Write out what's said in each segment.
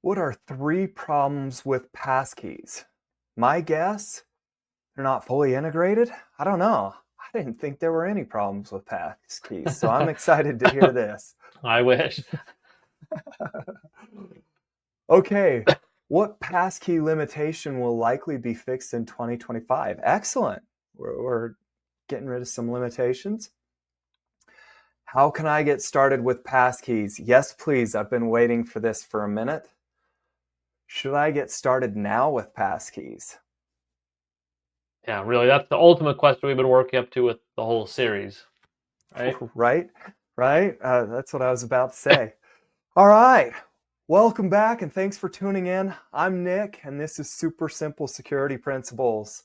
What are three problems with passkeys? My guess, they're not fully integrated. I don't know. I didn't think there were any problems with passkeys, so I'm excited to hear this. I wish. Okay, what passkey limitation will likely be fixed in 2025? Excellent. We're getting rid of some limitations. How can I get started with passkeys? Yes, please. I've been waiting for this for a minute. Should I get started now with passkeys? Yeah, really, that's the ultimate question we've been working up to with the whole series, right? Right, right. That's what I was about to say. All right. Welcome back and thanks for tuning in. I'm Nick and this is Super Simple Security Principles.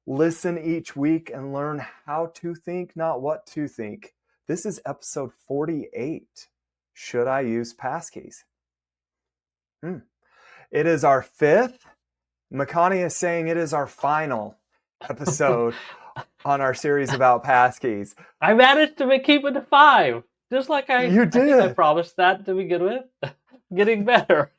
Listen each week and learn how to think, not what to think. This is episode 48. Should I use passkeys? It is our fifth. Makani is saying it is our final episode on our series about passkeys. I managed to keep it to 5, just like You I think I did. promised that to begin with. Getting better.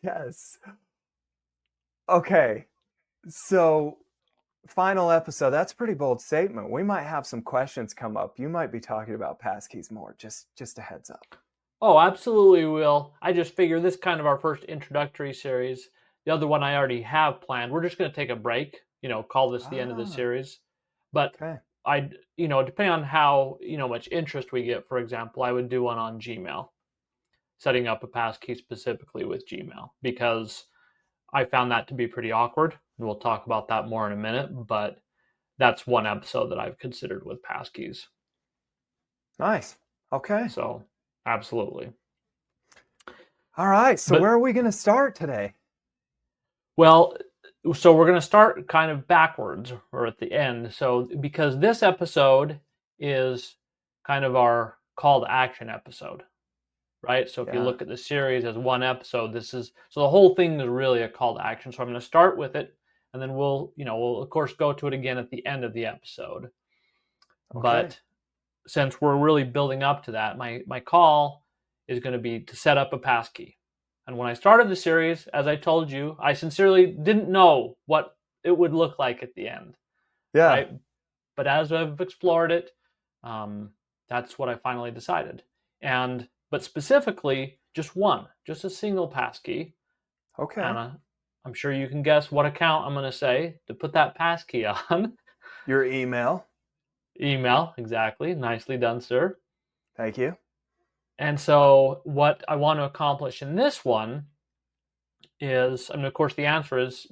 Yes. Okay. So, final episode. That's a pretty bold statement. We might have some questions come up. You might be talking about passkeys more. Just a heads up. Oh, absolutely will. I just figure this is kind of our first introductory series. The other one I already have planned. We're just going to take a break, call this the end of the Ah, series. But okay. depending on how, much interest we get, for example, I would do one on Gmail, setting up a passkey specifically with Gmail, because I found that to be pretty awkward. We'll talk about that more in a minute, but that's one episode that I've considered with passkeys. Nice. Okay. So, absolutely. All right. So, But where are we going to start today? Well, so we're going to start kind of backwards or at the end. So, because this episode is kind of our call to action episode, right? So, if you Yeah. look at the series as one episode, so the whole thing is really a call to action. So, I'm going to start with it and then we'll of course go to it again at the end of the episode. Okay. But since we're really building up to that, my call is going to be to set up a passkey. And when I started the series, as I told you, I sincerely didn't know what it would look like at the end, Yeah. right? But as I've explored it, that's what I finally decided. But specifically, just a single passkey. Okay. And I'm sure you can guess what account I'm going to say to put that passkey on. Your email. Email, exactly. Nicely done, sir. Thank you. And so, what I want to accomplish in this one is, and of course, the answer is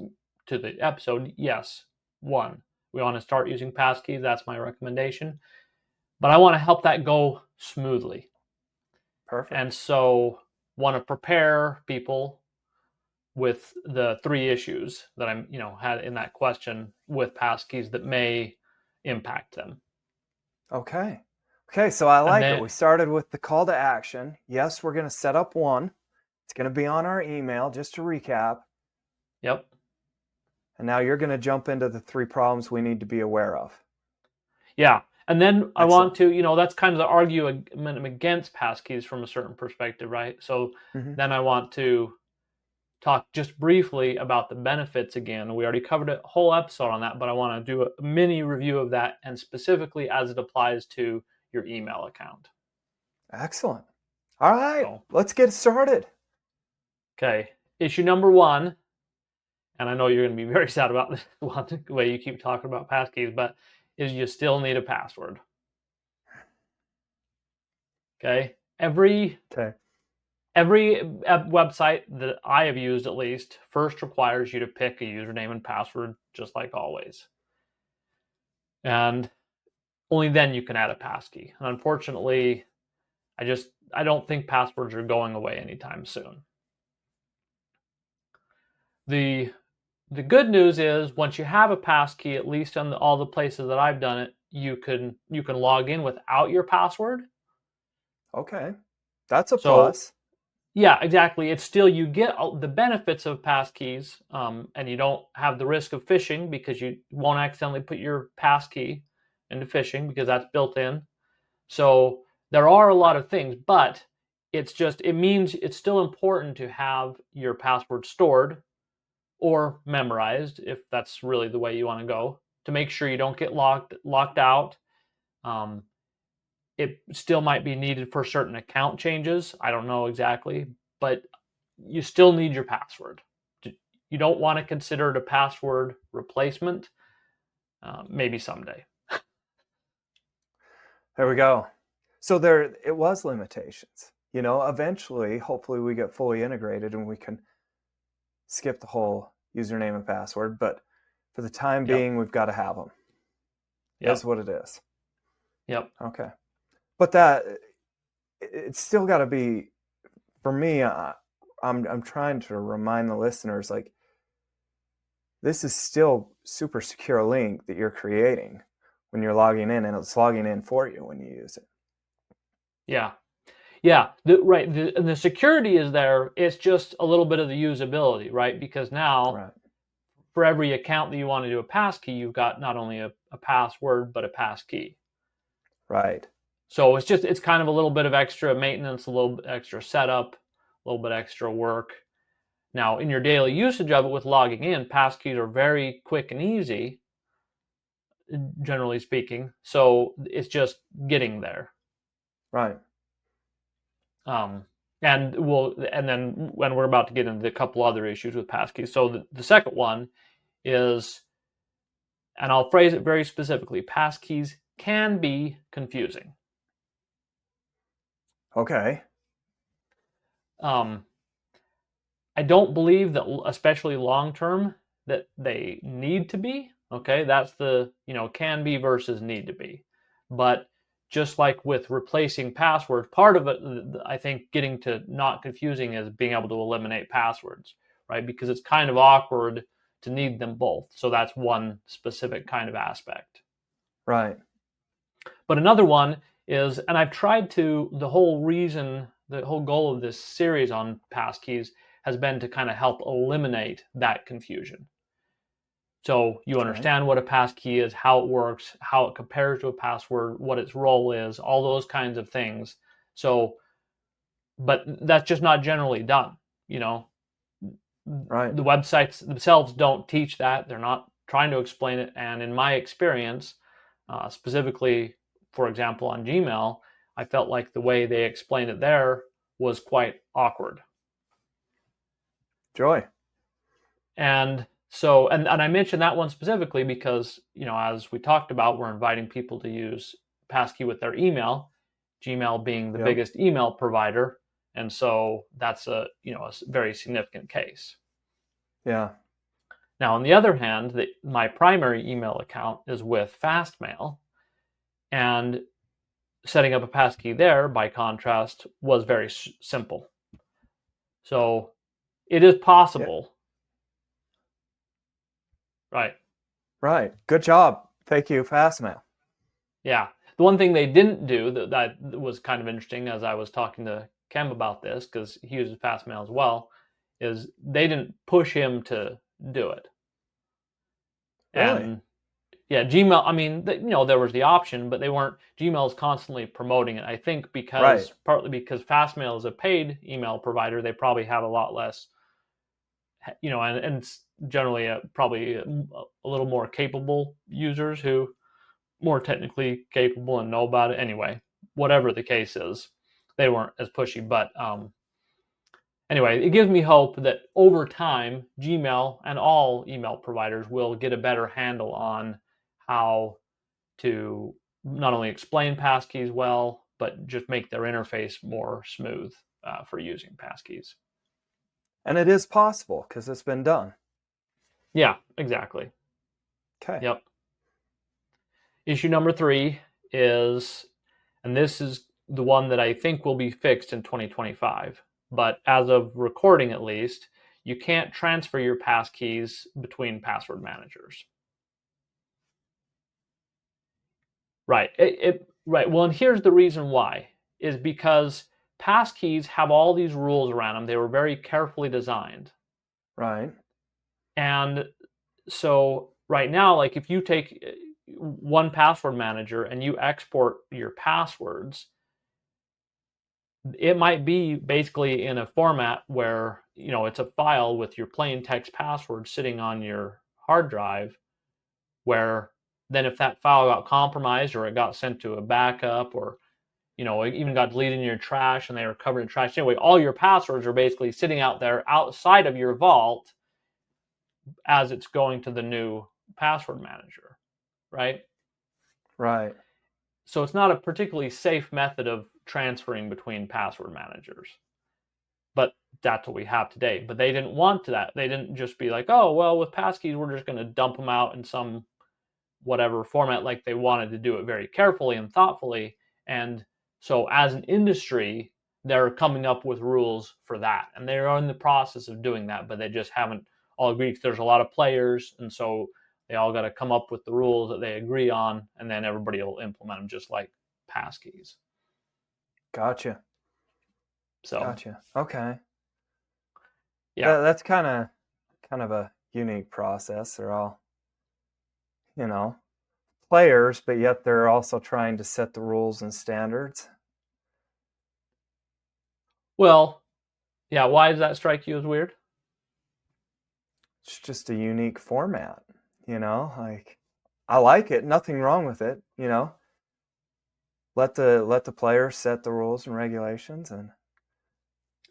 to the episode, yes. One, we want to start using passkeys. That's my recommendation. But I want to help that go smoothly. Perfect. And so, want to prepare people with the 3 issues that I'm, had in that question with passkeys that may impact them. Okay. Okay, so I And like it. then, We started with the call to action. Yes, we're going to set up one. It's going to be on our email, just to recap. yep. And now you're going to jump into the 3 problems we need to be aware of. Yeah. And then I want Excellent. to, that's kind of the argument against passkeys from a certain perspective, right? So Mm-hmm. then I want to talk just briefly about the benefits again. We already covered a whole episode on that, but I want to do a mini review of that, and specifically as it applies to your email account. Excellent. All right, So, let's get started. okay. Issue number 1, and I know you're going to be very sad about this one, the way you keep talking about passkeys, but is you still need a password. Okay. Okay. Every website that I have used, at least, first requires you to pick a username and password, just like always. And only then you can add a passkey. And unfortunately, I don't think passwords are going away anytime soon. The good news is, once you have a passkey, at least on all the places that I've done it, you can log in without your password. Okay. That's a So plus. yeah, exactly. It's still, you get the benefits of passkeys, and you don't have the risk of phishing because you won't accidentally put your passkey into phishing because that's built in. So there are a lot of things, but it means it's still important to have your password stored or memorized, if that's really the way you want to go, to make sure you don't get locked out. It still might be needed for certain account changes. I don't know exactly, but you still need your password. You don't want to consider it a password replacement. Maybe someday. There we go. So there, it was limitations. Eventually, hopefully we get fully integrated and we can skip the whole username and password. But for the time being, we've got to have them. That's what it is. Yep. Okay. But it's still got to be, for me, I'm trying to remind the listeners, like, this is still super secure link that you're creating when you're logging in, and it's logging in for you when you use it. Yeah. Yeah. The security is there. It's just a little bit of the usability, right? Because now, for every account that you want to do a passkey, you've got not only a password, but a passkey. Right. So it's kind of a little bit of extra maintenance, a little bit extra setup, a little bit extra work. Now, in your daily usage of it with logging in, passkeys are very quick and easy, generally speaking. So it's just getting there. Right. And then when we're about to get into a couple other issues with passkeys. So the second one is, and I'll phrase it very specifically, passkeys can be confusing. Okay. I don't believe that, especially long term, that they need to be. Okay, that's the can be versus need to be. But just like with replacing passwords, part of it, I think, getting to not confusing is being able to eliminate passwords, right? Because it's kind of awkward to need them both. So that's one specific kind of aspect. Right. But another one is, and I've tried to, the whole goal of this series on passkeys has been to kind of help eliminate that confusion. So you understand what a passkey is, how it works, how it compares to a password, what its role is, all those kinds of things. So, but that's just not generally done. Right. The websites themselves don't teach that. They're not trying to explain it. And in my experience, specifically, for example, on Gmail, I felt like the way they explained it there was quite awkward. Joy. And so, and I mentioned that one specifically because, as we talked about, we're inviting people to use passkey with their email, Gmail being the biggest email provider. And so that's a very significant case. Yeah. Now, on the other hand, my primary email account is with Fastmail, and setting up a passkey there, by contrast, was very simple. So it is possible. Yeah. Right. Good job. Thank you, Fastmail. Yeah. The one thing they didn't do that was kind of interesting, as I was talking to Kem about this, because he uses Fastmail as well, is they didn't push him to do it. Really? And yeah, Gmail, I mean, there was the option, but Gmail is constantly promoting it. I think partly because Fastmail is a paid email provider, they probably have a lot less, and generally probably a little more capable users who more technically capable and know about it. Anyway, whatever the case is, they weren't as pushy. But anyway, it gives me hope that over time, Gmail and all email providers will get a better handle on how to not only explain passkeys well, but just make their interface more smooth for using passkeys. And it is possible because it's been done. Yeah, exactly. Okay. Yep. Issue number 3 is, and this is the one that I think will be fixed in 2025, but as of recording at least, you can't transfer your passkeys between password managers. Right. Right. Well, and here's the reason why, is because passkeys have all these rules around them. They were very carefully designed. Right. And so right now, like if you take one password manager and you export your passwords, it might be basically in a format where, it's a file with your plain text password sitting on your hard drive, where then if that file got compromised or it got sent to a backup, or it even got deleted in your trash and they were covered in trash anyway, all your passwords are basically sitting out there outside of your vault as it's going to the new password manager, right? Right. So it's not a particularly safe method of transferring between password managers. But that's what we have today. But they didn't want that. They didn't just be like, oh, well, with passkeys, we're just going to dump them out in some whatever format. Like, they wanted to do it very carefully and thoughtfully. And so as an industry, they're coming up with rules for that. And they're in the process of doing that, but they just haven't all agreed. There's a lot of players. And so they all got to come up with the rules that they agree on. And then everybody will implement them, just like passkeys. Gotcha. So, Gotcha. Okay. yeah. That's kind of a unique process. They're all, players, but yet they're also trying to set the rules and standards. Well, yeah. Why does that strike you as weird? It's just a unique format, like, I like it. Nothing wrong with it, Let the players set the rules and regulations. And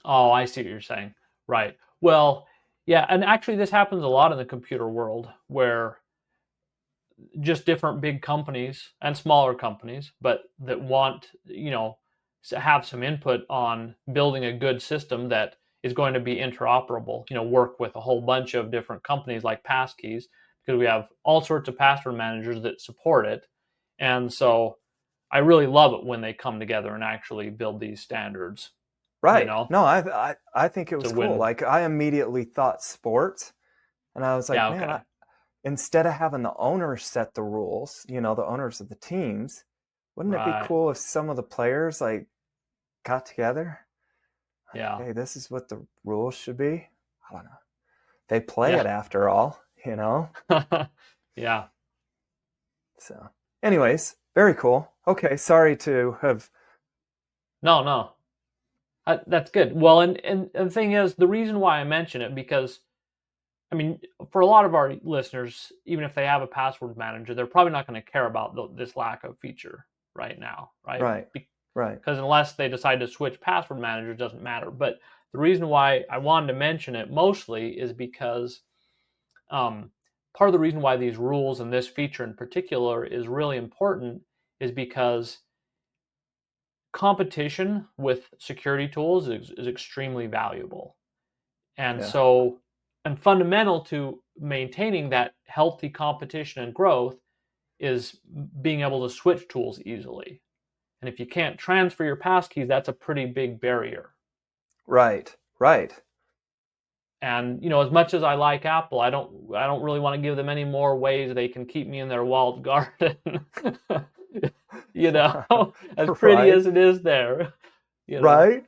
Oh, I see what you're saying. Right. Well, yeah, and actually this happens a lot in the computer world, where just different big companies and smaller companies, but that want, to have some input on building a good system that is going to be interoperable, work with a whole bunch of different companies like Passkeys, because we have all sorts of password managers that support it. And so I really love it when they come together and actually build these standards. right. No, I think it To was cool. win. Like, I immediately thought sports, and I was like, Yeah, man, okay. instead of having the owners set the rules, the owners of the teams, wouldn't it be Right. cool if some of the players, like, got together? Like, Yeah. hey, this is what the rules should be. I don't know. They play Yeah. it after all. Yeah. So, anyways, very cool. Okay, sorry to have. No, no. That's good. Well, and the thing is, the reason why I mention it, because, I mean, for a lot of our listeners, even if they have a password manager, they're probably not going to care about this lack of feature right now, right? Right, right. Because unless they decide to switch password manager, it doesn't matter. But the reason why I wanted to mention it mostly is because part of the reason why these rules and this feature in particular is really important is because competition with security tools is extremely valuable. And Yeah, so, and fundamental to maintaining that healthy competition and growth is being able to switch tools easily. And if you can't transfer your passkeys, that's a pretty big barrier. right, right. And as much as I like Apple, I don't really want to give them any more ways they can keep me in their walled garden. As pretty Right, as it is there, you know. right,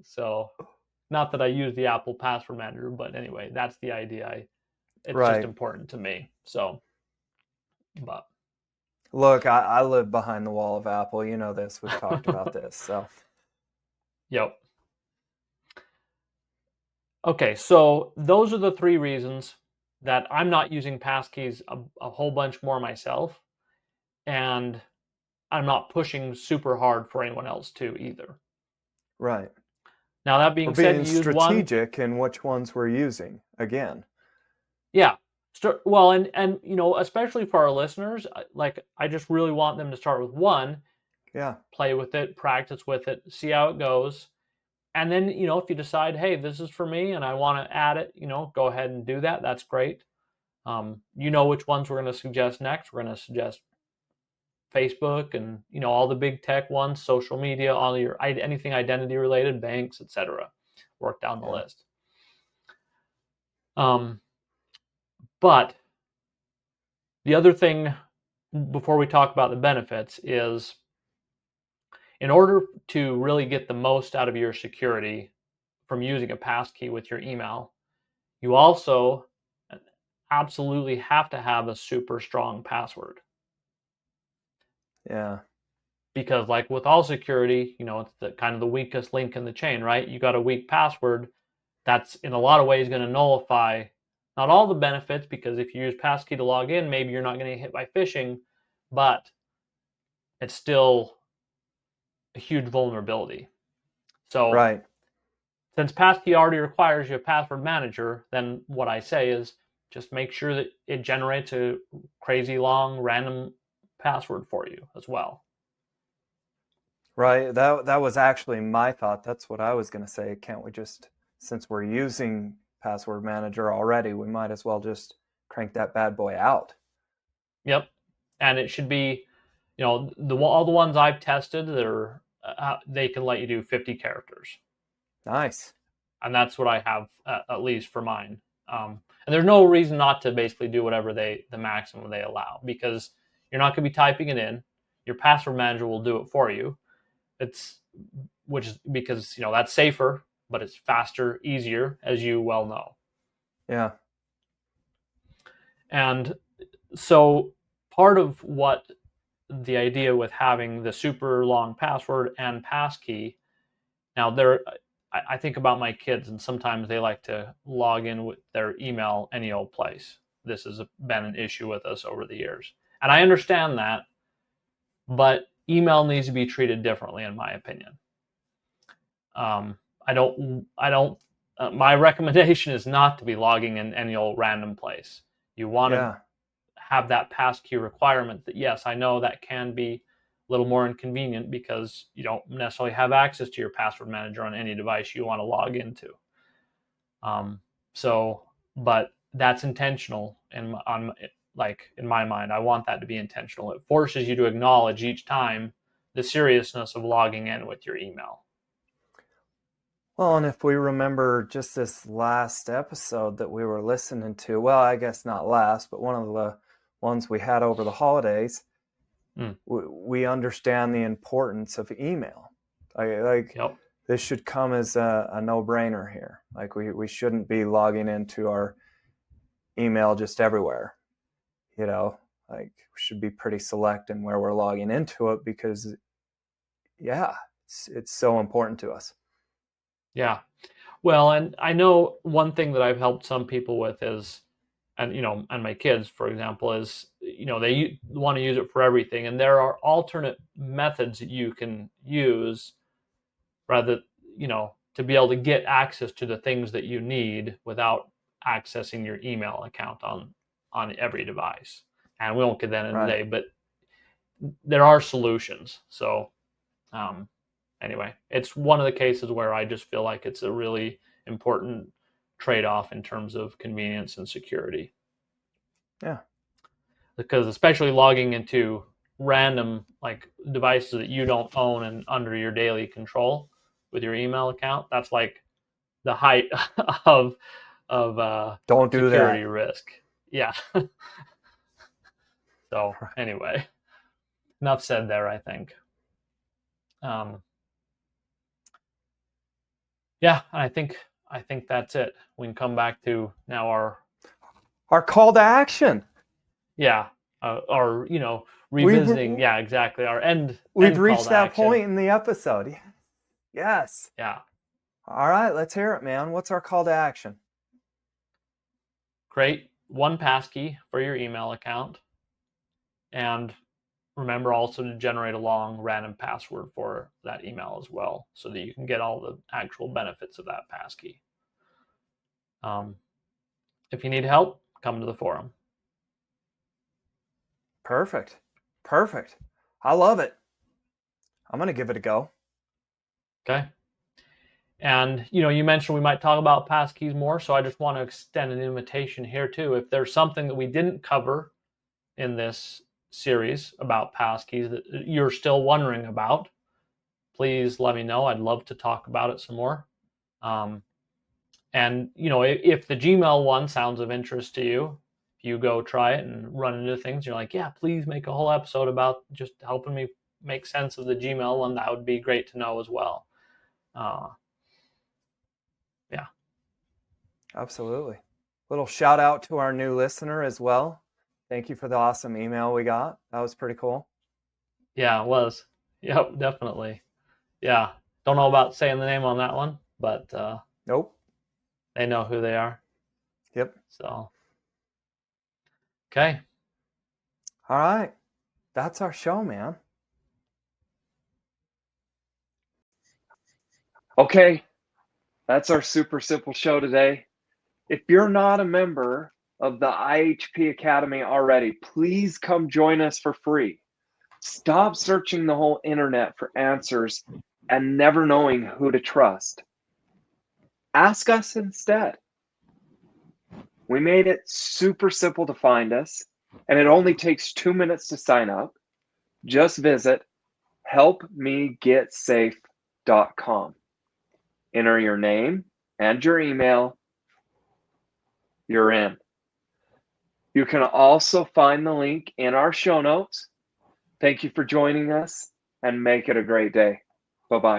So, not that I use the Apple password manager, but anyway, that's the idea. It's just right. important to me. So, but Look, I live behind the wall of Apple. You know this. We've talked about this. So, yep. Okay, so those are the three reasons that I'm not using passkeys a whole bunch more myself, and I'm not pushing super hard for anyone else to either. right. Now, that We're being said, being you use one. strategic in which ones we're using. Again. Yeah. Well, and especially for our listeners, like, I just really want them to start with one, Yeah. play with it, practice with it, see how it goes. And then, if you decide, hey, this is for me and I want to add it, go ahead and do that. That's great. Which ones we're going to suggest next. We're going to suggest Facebook and, all the big tech ones, social media, all your anything identity related, banks, etc. Work down the Yeah. list. But the other thing before we talk about the benefits is, in order to really get the most out of your security from using a passkey with your email, you also absolutely have to have a super strong password. Yeah. because like with all security, it's the kind of the weakest link in the chain, right? You got a weak password, that's in a lot of ways going to nullify not all the benefits, because if you use passkey to log in, maybe you're not going to get hit by phishing, but it's still a huge vulnerability. So Right. since passkey already requires you a password manager, then what I say is just make sure that it generates a crazy long random password for you as well. Right. That was actually my thought. That's what I was going to say. Can't we just, since we're using password manager already, we might as well just crank that bad boy out. Yep. And it should be, all the ones I've tested, they can let you do 50 characters. Nice. And that's what I have, at least for mine. And there's no reason not to basically do whatever the maximum they allow, because you're not going to be typing it in. Your password manager will do it for you. Which is because that's safer, but it's faster, easier, as you well know. Yeah. And so part of what the idea with having the super long password and passkey, now I think about my kids, and sometimes they like to log in with their email any old place. This has been an issue with us over the years, and I understand that, but email needs to be treated differently, in my opinion. I don't. My recommendation is not to be logging in any old random place. You want to have that passkey requirement. That, yes, I know that can be a little more inconvenient because you don't necessarily have access to your password manager on any device you want to log into. But that's intentional, and in my mind, I want that to be intentional. It forces you to acknowledge each time the seriousness of logging in with your email. Well, and if we remember just this last episode that we were listening to, well, I guess not last, but one of the ones we had over the holidays, we understand the importance of email. Yep. This should come as a no-brainer here. Like we shouldn't be logging into our email just everywhere. We should be pretty select in where we're logging into it, because it's so important to us. Yeah. Well, and I know one thing that I've helped some people with is, and my kids, for example, is, they want to use it for everything. And there are alternate methods that you can use rather, to be able to get access to the things that you need without accessing your email account on every device. And we won't get that in today, but there are solutions. So, anyway, it's one of the cases where I just feel like it's a really important trade-off in terms of convenience and security. Yeah. Because especially logging into random devices that you don't own and under your daily control with your email account, that's like the height of don't do security that. risk. Yeah. So anyway, enough said there, I think. Yeah, I think that's it. We can come back to now our call to action. Yeah, or revisiting. Yeah, exactly. Our end. We've reached that point in the episode. Yes. Yeah. All right, let's hear it, man. What's our call to action? Create one passkey for your email account, and remember also to generate a long random password for that email as well, so that you can get all the actual benefits of that passkey. If you need help, come to the forum. Perfect. I love it. I'm going to give it a go. Okay. And, you mentioned we might talk about passkeys more, so I just want to extend an invitation here too. If there's something that we didn't cover in this series about passkeys that you're still wondering about, please let me know. I'd love to talk about it some more. And, if the Gmail one sounds of interest to you, if you go try it and run into things, you're like, yeah, please make a whole episode about just helping me make sense of the Gmail one, that would be great to know as well. Yeah. Absolutely. Little shout out to our new listener as well. Thank you for the awesome email we got. That was pretty cool. Yeah, it was. Yep, definitely. Yeah. Don't know about saying the name on that one, but Nope. they know who they are. Yep. So, okay. All right. That's our show, man. Okay. That's our super simple show today. If you're not a member of the IHP Academy already, please come join us for free. Stop searching the whole internet for answers and never knowing who to trust. Ask us instead. We made it super simple to find us, and it only takes 2 minutes to sign up. Just visit helpmegetsafe.com. Enter your name and your email. You're in. You can also find the link in our show notes. Thank you for joining us, and make it a great day. Bye-bye.